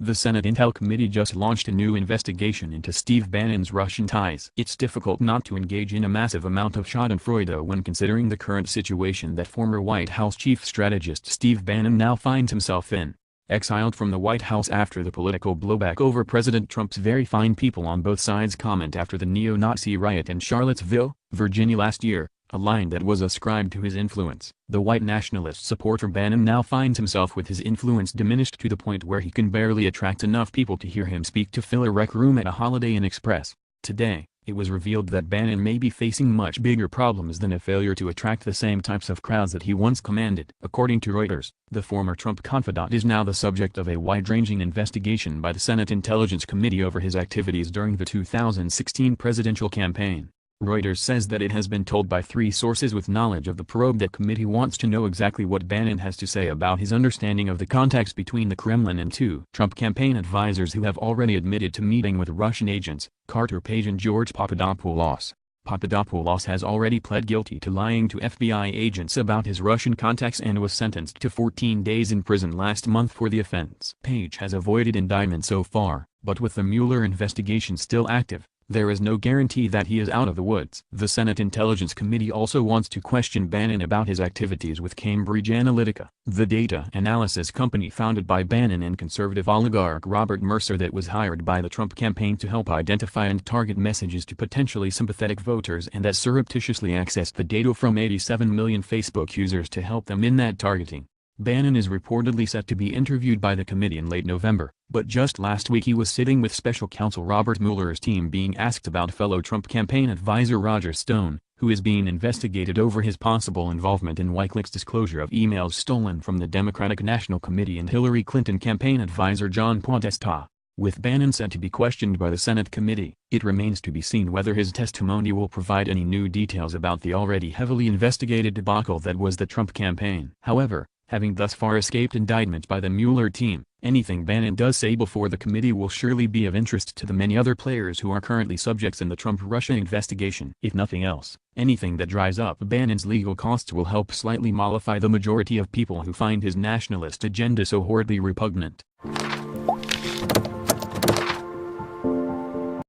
The Senate Intel Committee just launched a new investigation into Steve Bannon's Russian ties. It's difficult not to engage in a massive amount of schadenfreude when considering the current situation that former White House chief strategist Steve Bannon now finds himself in. Exiled from the White House after the political blowback over President Trump's very fine people on both sides comment after the neo-Nazi riot in Charlottesville, Virginia last year, a line that was ascribed to his influence. The white nationalist supporter Bannon now finds himself with his influence diminished to the point where he can barely attract enough people to hear him speak to fill a rec room at a Holiday Inn Express. Today, it was revealed that Bannon may be facing much bigger problems than a failure to attract the same types of crowds that he once commanded. According to Reuters, the former Trump confidant is now the subject of a wide-ranging investigation by the Senate Intelligence Committee over his activities during the 2016 presidential campaign. Reuters says that it has been told by 3 sources with knowledge of the probe that committee wants to know exactly what Bannon has to say about his understanding of the contacts between the Kremlin and 2 Trump campaign advisors who have already admitted to meeting with Russian agents, Carter Page and George Papadopoulos. Papadopoulos has already pled guilty to lying to FBI agents about his Russian contacts and was sentenced to 14 days in prison last month for the offense. Page has avoided indictment so far, but with the Mueller investigation still active, there is no guarantee that he is out of the woods. The Senate Intelligence Committee also wants to question Bannon about his activities with Cambridge Analytica, the data analysis company founded by Bannon and conservative oligarch Robert Mercer that was hired by the Trump campaign to help identify and target messages to potentially sympathetic voters and that surreptitiously accessed the data from 87 million Facebook users to help them in that targeting. Bannon is reportedly set to be interviewed by the committee in late November, but just last week he was sitting with special counsel Robert Mueller's team being asked about fellow Trump campaign advisor Roger Stone, who is being investigated over his possible involvement in WikiLeaks' disclosure of emails stolen from the Democratic National Committee and Hillary Clinton campaign advisor John Podesta. With Bannon set to be questioned by the Senate committee, it remains to be seen whether his testimony will provide any new details about the already heavily investigated debacle that was the Trump campaign. However, having thus far escaped indictment by the Mueller team, anything Bannon does say before the committee will surely be of interest to the many other players who are currently subjects in the Trump-Russia investigation. If nothing else, anything that drives up Bannon's legal costs will help slightly mollify the majority of people who find his nationalist agenda so horridly repugnant.